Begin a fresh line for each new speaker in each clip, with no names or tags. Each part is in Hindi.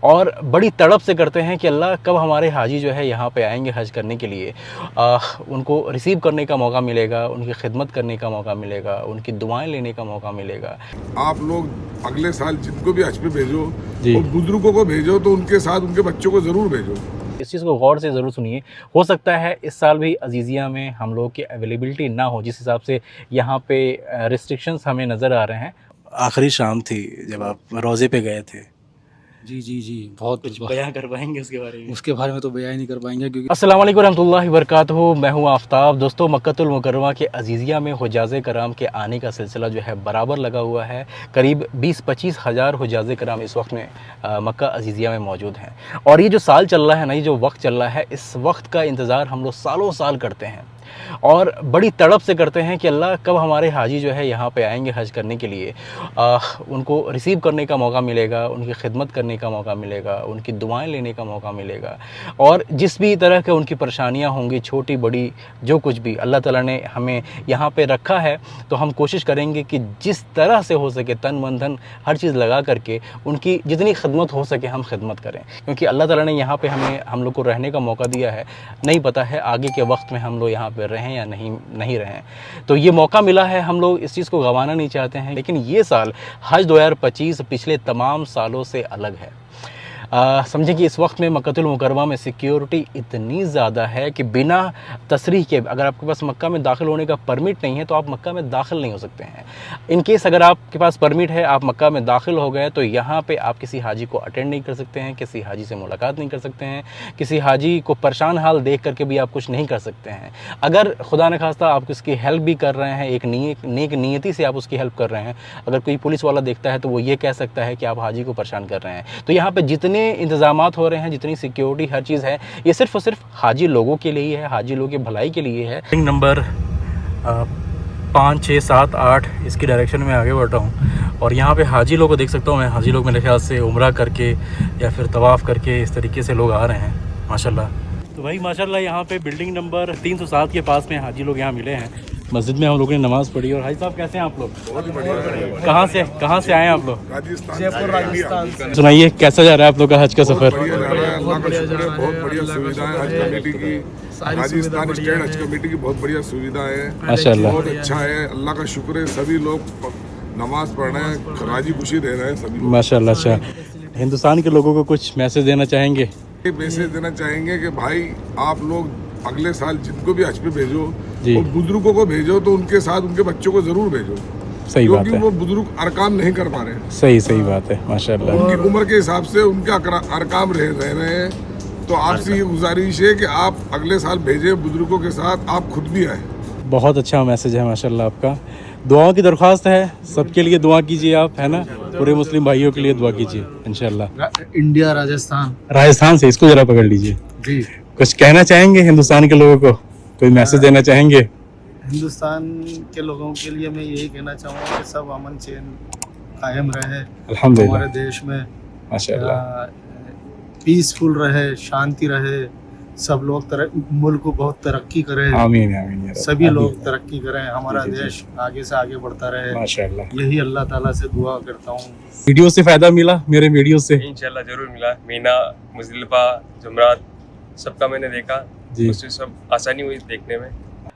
और बड़ी तड़प से करते हैं कि अल्लाह कब हमारे हाजी जो है यहाँ पे आएंगे हज करने के लिए। उनको रिसीव करने का मौका मिलेगा, उनकी खिदमत करने का मौका मिलेगा, उनकी दुआएं लेने का मौका मिलेगा।
आप लोग अगले साल जिनको भी हज पे भेजो
जी,
और बुजुर्गों को भेजो तो उनके साथ उनके बच्चों को ज़रूर भेजो।
इस चीज़ को गौर से ज़रूर सुनिए। हो सकता है इस साल भी अज़ीज़िया में हम लोग की अवेलेबिलिटी ना हो, जिस हिसाब से यहाँ पे रिस्ट्रिक्शंस हमें नज़र आ रहे हैं। आखिरी शाम थी जब आप रोज़े पे गए थे,
जी, जी, जी। बहुत
कुछ बयां कर पाएंगे उसके बारे में?
उसके बारे में तो बयान ही नहीं कर पाएँगे क्योंकि
अस्सलाम वालेकुम रहमतुल्लाहि वबरकातुहू। मैं हूँ आफ्ताब। दोस्तों, मक्कतुल मुकर्रमा के अज़ीज़िया में हुज्जाज़े कराम के आने का सिलसिला जो है बराबर लगा हुआ है। करीब 20-25 हज़ार हुज्जाज़े कराम इस वक्त में मक्का अज़ीज़िया में मौजूद हैं। और ये जो साल चल रहा है ना, ये जो वक्त चल रहा है, इस वक्त का इंतज़ार हम लोग सालों साल करते हैं और बड़ी तड़प से करते हैं कि अल्लाह कब हमारे हाजी जो है यहाँ पे आएंगे हज करने के लिए। उनको रिसीव करने का मौका मिलेगा, उनकी खिदमत करने का मौका मिलेगा, उनकी दुआएं लेने का मौका मिलेगा। और जिस भी तरह के उनकी परेशानियाँ होंगी, छोटी बड़ी जो कुछ भी अल्लाह ताला ने हमें यहाँ पे रखा है, तो हम कोशिश करेंगे कि जिस तरह से हो सके तन मन धन हर चीज़ लगा करके उनकी जितनी खिदमत हो सके हम खिदमत करें। क्योंकि अल्लाह ताला ने यहाँ पे हम लोग को रहने का मौका दिया है। नहीं पता है आगे के वक्त में हम लोग यहाँ पे रहें या नहीं रहें। तो ये मौका मिला है, हम लोग इस चीज़ को गंवाना नहीं चाहते हैं। लेकिन ये साल हज 2025 पिछले तमाम सालों से अलग है। समझें कि इस वक्त में मक्कतुल मुकर्रमा में सिक्योरिटी इतनी ज़्यादा है कि बिना तसरीह के, अगर आपके पास मक्का में दाखिल होने का परमिट नहीं है तो आप मक्का में दाखिल नहीं हो सकते हैं। इन केस अगर आपके पास परमिट है, आप मक्का में दाखिल हो गए, तो यहाँ पे आप किसी हाजी को अटेंड नहीं कर सकते हैं, किसी हाजी से मुलाकात नहीं कर सकते हैं, किसी हाजी को परेशान हाल देख करके भी आप कुछ नहीं कर सकते हैं। अगर खुदा न खास्ता आप उसकी हेल्प भी कर रहे हैं, एक नेक नीयती से आप उसकी हेल्प कर रहे हैं, अगर कोई पुलिस वाला देखता है तो वो ये कह सकता है कि आप हाजी को परेशान कर रहे हैं। तो यहाँ पे जितने इंतजामात हो रहे हैं, जितनी सिक्योरिटी हर चीज़ है, ये सिर्फ और सिर्फ हाजी लोगों के लिए है, हाजी लोगों की भलाई के लिए है। नंबर 5, 6, 7, 8 इसकी डायरेक्शन में आगे बढ़ रहा हूँ और यहाँ पे हाजी लोगों को देख सकता हूँ मैं। हाजी लोग मेरे ख्याल से उम्रा करके या फिर तवाफ़ करके इस तरीके से लोग आ रहे हैं, माशाल्लाह। तो भाई माशाल्लाह यहाँ पे बिल्डिंग नंबर 307 के पास में हाजी लोग यहाँ मिले हैं। मस्जिद में हम लोगों ने नमाज़ पढ़ी। और भाई साहब कैसे हैं आप लोग? कहाँ से आए हैं आप लोग?
जयपुर राजस्थान।
सुनाइए कैसा जा रहा है आप लोग का हज का सफ़र?
बढ़िया जा रहा है, अल्लाह का शुक्र है। बहुत बढ़िया सुविधा है हज कमेटी की, राजस्थान स्टेट हज कमेटी की बहुत बढ़िया सुविधा है,
माशाल्लाह।
बहुत अच्छा है। अल्लाह का शुक्र है, सभी लोग नमाज पढ़ रहे हैं, राजी खुशी रह रहे हैं सभी लोग।
माशाल्लाह। अच्छा, हिंदुस्तान के लोगों को कुछ मैसेज देना चाहेंगे?
मैसेज देना चाहेंगे कि भाई आप लोग अगले साल जिनको भी हज पे भेजो
जी।
और बुजुर्गों को भेजो तो उनके साथ उनके बच्चों को जरूर भेजो।
सही बात
क्योंकि
है,
वो बुजुर्ग अरकाम नहीं कर पा रहे हैं,
सही बात है, माशाल्लाह।
उनकी उम्र के हिसाब से उनके अरकाम रह रहे हैं। तो आपसे ये गुजारिश है कि आप अगले साल भेजें बुजुर्गों के साथ, आप खुद भी आए।
बहुत अच्छा मैसेज है माशाल्लाह आपका। दुआओं की दरख्वास्त है, सबके लिए दुआ कीजिए आप, है ना, पूरे मुस्लिम भाइयों के लिए दुआ कीजिए इंशाल्लाह।
इंडिया
राजस्थान से इसको ज़रा पकड़ लीजिए।
जी,
कुछ कहना चाहेंगे हिंदुस्तान के लोगों को? कोई मैसेज देना चाहेंगे?
हिंदुस्तान के लोगों के लिए मैं यही कहना चाहूँगा कि सब अमन चैन कायम रहे
अल्हम्दुलिल्लाह,
हमारे देश में,
माशाल्लाह।
पीसफुल रहे, शांति रहे, सब लोग मुल्क को बहुत तरक्की करे,
आमीन आमीन या रब।
सभी
आमीन।
लोग तरक्की करें, हमारा
जी, जी, जी।
देश आगे से आगे बढ़ता रहे,
माशाल्लाह।
यही अल्लाह ताला से दुआ करता हूँ।
वीडियो से फ़ायदा मिला? मेरे वीडियो से
इंशाल्लाह जरूर मिला। मीना, मुज़दलिफ़ा, जुमरात सबका मैंने देखा,
जी।
उससे सब आसानी हुई देखने में।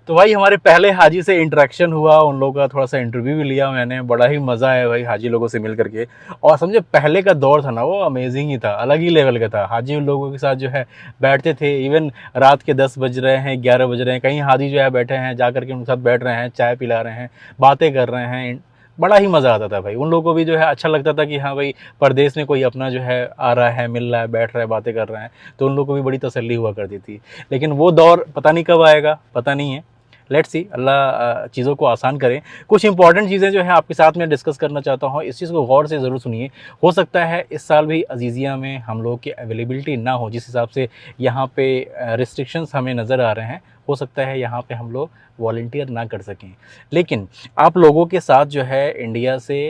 तो भाई हमारे पहले हाजी से इंटरेक्शन हुआ, उन लोगों का थोड़ा सा इंटरव्यू भी लिया मैंने। बड़ा ही मज़ा आया भाई हाजी लोगों से मिल करके। और समझे पहले का दौर था ना, वो अमेजिंग ही था, अलग ही लेवल का था। हाजी उन लोगों के साथ जो है बैठते थे, इवन रात के 10 बज रहे हैं, 11 बज रहे हैं, कहीं हाजी जो है बैठे हैं, जा करके उनके साथ बैठ रहे हैं, चाय पिला रहे हैं, बातें कर रहे हैं। बड़ा ही मज़ा आता था भाई। उन लोगों को भी जो है अच्छा लगता था कि हाँ भाई परदेश में कोई अपना जो है आ रहा है, मिल रहा है, बैठ रहा है, बातें कर रहा है, तो उन लोगों को भी बड़ी तसल्ली हुआ करती थी। लेकिन वो दौर पता नहीं कब आएगा, पता नहीं है। लेट्स सी, अल्लाह चीज़ों को आसान करें। कुछ इंपॉर्टेंट चीज़ें जो है आपके साथ में डिस्कस करना चाहता हूँ, इस चीज़ को गौर से ज़रूर सुनिए। हो सकता है इस साल भी अज़ीज़िया में हम लोग की अवेलेबिलिटी ना हो, जिस हिसाब से यहाँ पे रिस्ट्रिक्शंस हमें नज़र आ रहे हैं। हो सकता है यहाँ पे हम लोग वॉलंटियर ना कर सकें। लेकिन आप लोगों के साथ जो है इंडिया से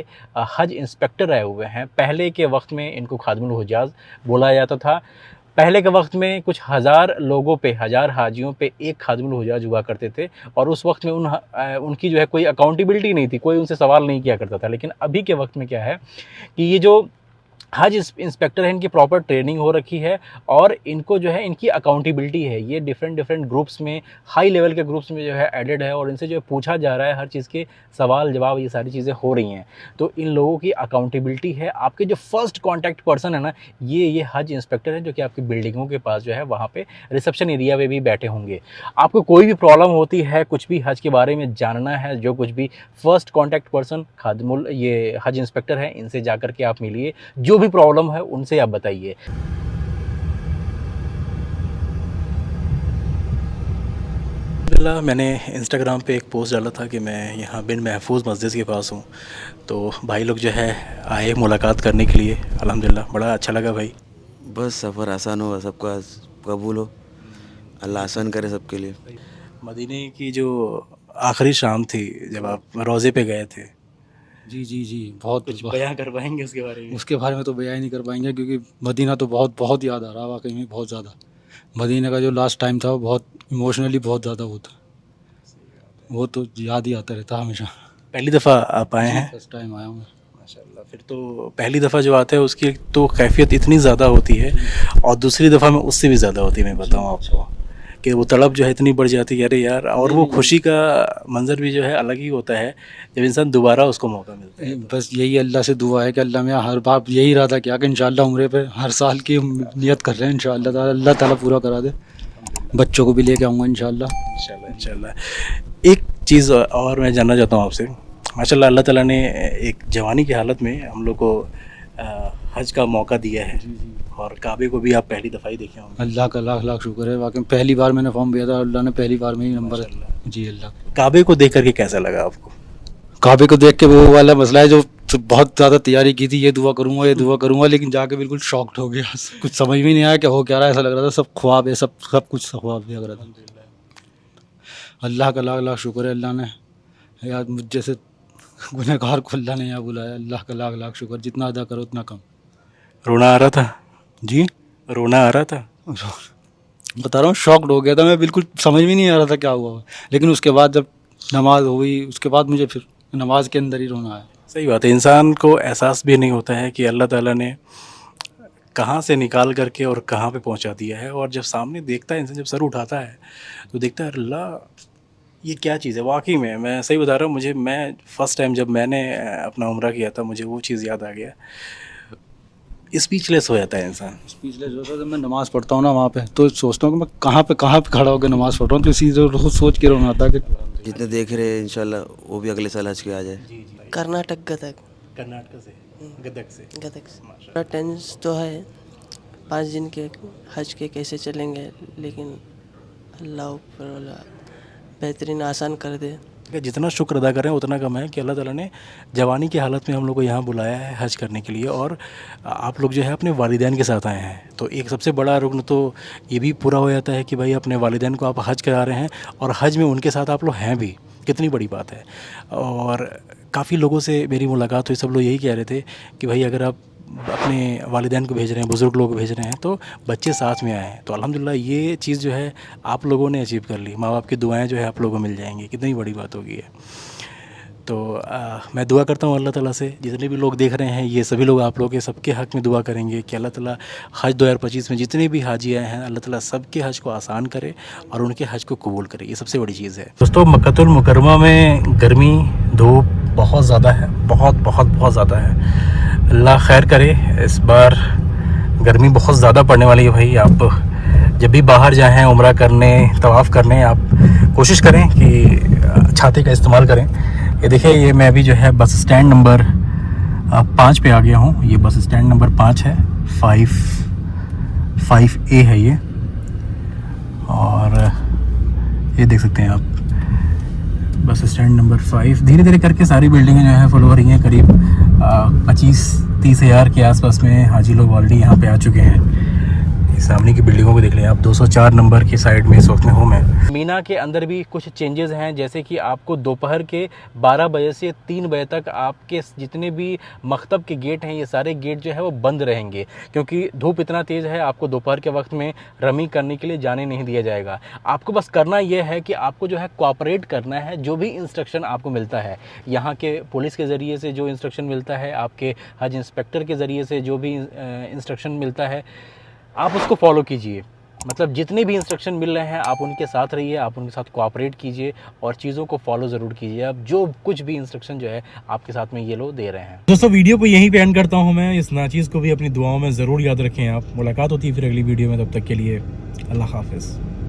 हज इंस्पेक्टर आए हुए हैं। पहले के वक्त में इनको खादिमुल हुज्जाज बोला जाता था। पहले के वक्त में कुछ हज़ार लोगों पे, हज़ार हाजियों पे एक खादिमुल हुज्जाज हुआ करते थे। और उस वक्त में उनकी जो है कोई अकाउंटेबिलिटी नहीं थी, कोई उनसे सवाल नहीं किया करता था। लेकिन अभी के वक्त में क्या है कि ये जो हज इंस्पेक्टर है, इनकी प्रॉपर ट्रेनिंग हो रखी है और इनको जो है इनकी अकाउंटेबिलिटी है। ये डिफरेंट ग्रुप्स में, हाई लेवल के ग्रुप्स में जो है एडेड है और इनसे जो है पूछा जा रहा है, हर चीज़ के सवाल जवाब ये सारी चीज़ें हो रही हैं। तो इन लोगों की अकाउंटेबिलिटी है। आपके जो फर्स्ट कॉन्टैक्ट पर्सन है ना, ये हज इंस्पेक्टर है, जो कि आपकी बिल्डिंगों के पास जो है वहाँ पे रिसेप्शन एरिया में भी बैठे होंगे। आपको कोई भी प्रॉब्लम होती है, कुछ भी हज के बारे में जानना है, जो कुछ भी, फर्स्ट कॉन्टैक्ट पर्सन खादिमुल ये हज इंस्पेक्टर है, इनसे जा कर के आप मिलिए। जो भी प्रॉब्लम है उनसे आप बताइए। मैंने इंस्टाग्राम पे एक पोस्ट डाला था कि मैं यहाँ बिन महफूज मस्जिद के पास हूँ, तो भाई लोग जो है आए मुलाकात करने के लिए। अल्हम्दुलिल्लाह बड़ा अच्छा लगा भाई।
बस सफ़र आसान हो, सबका कबूल हो, अल्लाह आसान करे सबके लिए।
मदीने की जो आखिरी शाम थी जब आप रोज़े पे गए थे,
जी जी जी बहुत
कुछ बयां कर पाएंगे उसके बारे में?
उसके बारे में तो बयान ही नहीं कर पाएंगे, क्योंकि मदीना तो बहुत बहुत याद आ रहा है वाकई में, बहुत ज़्यादा। मदीना का जो लास्ट टाइम था वो बहुत इमोशनली बहुत ज़्यादा वो तो याद ही आता रहता हमेशा।
पहली दफ़ा आप आए हैं?
फर्स्ट टाइम आया हूँ मैं।
माशाल्लाह, फिर तो पहली दफ़ा जो आता है उसकी एक तो कैफियत इतनी ज़्यादा होती है और दूसरी दफ़ा में उससे भी ज़्यादा होती है। मैं बताऊँ आपको कि वो तड़प जो है इतनी बढ़ जाती है, अरे यार, और वो खुशी का मंजर भी जो है अलग ही होता है जब इंसान दोबारा उसको मौका मिलता है।
बस यही अल्लाह से दुआ है कि अल्लाह में हर बार यही इरादा किया कि इंशाल्लाह उम्रे पे हर साल की नियत कर रहे हैं, इंशाल्लाह ताला अल्लाह ताला पूरा करा दे। बच्चों को भी लेके आऊँगा इंशाल्लाह।
एक चीज़ और मैं जानना चाहता हूँ आपसे। माशाल्लाह अल्लाह ताला ने एक जवानी की हालत में हम लोग को हज का मौका दिया है और काबे को भी आप पहली दफ़ा ही देखे होंगे।
अल्लाह का लाख लाख शुक्र है, वाकई पहली बार मैंने फॉर्म भरा था, अल्लाह ने पहली बार में ही नंबर। जी अल्लाह।
काबे को देख करके कैसा लगा आपको?
काबे को देख के वो वाला मसला है जो बहुत ज़्यादा तैयारी की थी, ये दुआ करूँगा, लेकिन जाके बिल्कुल शॉक्ड हो गया। कुछ समझ में नहीं आया कि हो क्या रहा है, ऐसा लग रहा था सब ख्वाब है, सब कुछ ख्वाब लग रहा था। अल्लाह का लाख लाख शुक्र है, अल्लाह ने यार मुझ जैसे गुनहगार को अल्लाह ने यहाँ बुलाया। अल्लाह का लाख लाख शुक्र, जितना अदा करो उतना कम।
रोना आ रहा था
जी,
रोना आ रहा था।
बता रहा हूँ, शॉक्ड हो गया था मैं, बिल्कुल समझ में नहीं आ रहा था क्या हुआ। लेकिन उसके बाद जब नमाज हुई, उसके बाद मुझे फिर नमाज के अंदर ही रोना आया।
सही बात है, इंसान को एहसास भी नहीं होता है कि अल्लाह ताला ने कहाँ से निकाल करके और कहाँ पे पहुँचा दिया है। और जब सामने देखता है इंसान, जब सर उठाता है तो देखता है अल्लाह ये क्या चीज़ है। वाकई में मैं सही बता रहा हूँ, मैं फ़र्स्ट टाइम जब मैंने अपना उम्रा किया था, मुझे वो चीज़ याद आ गया। स्पीचलेस हो जाता है इंसान।
स्पीचलेस होता है जब मैं नमाज़ पढ़ता हूँ ना वहाँ पे, तो सोचता हूँ कि मैं कहाँ पे खड़ा होकर नमाज़ पढ़ रहा हूँ, तो इसी रोज़ सोच के रोना आता है कि
जितने देख रहे हैं इंशाल्लाह वो भी अगले साल हज के आ जाए।
कर्नाटक गदग।
कर्नाटक से, गदग से।
गदग से थोड़ा टेंस तो है, 5 दिन के हज के कैसे चलेंगे, लेकिन अल्लाह ऊपर वाला बेहतरीन आसान कर दे।
जितना शुक्र अदा करें उतना कम है कि अल्लाह ताला ने जवानी की हालत में हम लोग को यहाँ बुलाया है हज करने के लिए। और आप लोग जो है अपने वालिदैन के साथ आए हैं, तो एक सबसे बड़ा रुकन तो ये भी पूरा हो जाता है कि भाई अपने वालिदैन को आप हज करा रहे हैं और हज में उनके साथ आप लोग हैं भी, कितनी बड़ी बात है। और काफ़ी लोगों से मेरी मुलाकात हुई, सब लोग यही कह रहे थे कि भाई अगर आप अपने वालिदैन को भेज रहे हैं, बुज़ुर्ग लोग को भेज रहे हैं, तो बच्चे साथ में आए हैं। तो अल्हम्दुलिल्लाह ये चीज़ जो है आप लोगों ने अचीव कर ली। माँ बाप की दुआएं जो है आप लोगों को मिल जाएंगी, कितनी बड़ी बात होगी है। तो मैं दुआ करता हूँ अल्लाह ताला से, जितने भी लोग देख रहे हैं ये सभी लोग आप लोगों के सबके हक़ में दुआ करेंगे कि अल्लाह ताला हज 2025 में जितने भी हाजी आए हैं, अल्लाह ताला सबके हज को आसान करे और उनके हज को कबूल करे। ये सबसे बड़ी चीज़ है। दोस्तों, मक्कातुल मुकर्रमा में गर्मी, धूप बहुत ज़्यादा है, बहुत ज़्यादा है। अल्लाह खैर करे, इस बार गर्मी बहुत ज़्यादा पड़ने वाली है भाई। आप जब भी बाहर जाएँ उम्रा करने, तवाफ़ करने, आप कोशिश करें कि छाते का इस्तेमाल करें। ये देखिए, ये मैं अभी जो है बस स्टैंड नंबर 5 पे आ गया हूँ। ये बस स्टैंड नंबर 5 है, 5A है ये। और ये देख सकते हैं आप, बस स्टैंड नंबर 5। धीरे धीरे करके सारी बिल्डिंगें जो है फुल हो रही हैं। करीब 25-30 हज़ार के आसपास में हाजी लोग ऑलरेडी यहाँ पे आ चुके हैं। सामने की बिल्डिंगों को देख लें आप, 204 नंबर की साइड में इस वक्त में हूँ मैं। मीना के अंदर भी कुछ चेंजेस हैं, जैसे कि आपको दोपहर के 12 बजे से 3 बजे तक आपके जितने भी मकतब के गेट हैं ये सारे गेट जो है वो बंद रहेंगे, क्योंकि धूप इतना तेज़ है, आपको दोपहर के वक्त में रमी करने के लिए जाने नहीं दिया जाएगा। आपको बस करना यह है कि आपको जो है कोऑपरेट करना है, जो भी इंस्ट्रक्शन आपको मिलता है यहाँ के पुलिस के ज़रिए से, जो इंस्ट्रक्शन मिलता है आपके हज इंस्पेक्टर के ज़रिए से, जो भी इंस्ट्रक्शन मिलता है आप उसको फॉलो कीजिए। मतलब जितने भी इंस्ट्रक्शन मिल रहे हैं आप उनके साथ रहिए, आप उनके साथ कोऑपरेट कीजिए और चीज़ों को फॉलो ज़रूर कीजिए। अब जो कुछ भी इंस्ट्रक्शन जो है आपके साथ में ये लोग दे रहे हैं। दोस्तों वीडियो को यहीं पे एंड करता हूँ मैं। इस नाचीज़ को भी अपनी दुआओं में ज़रूर याद रखें आप। मुलाकात होती है फिर अगली वीडियो में, तब तक के लिए अल्लाह हाफ़िज़।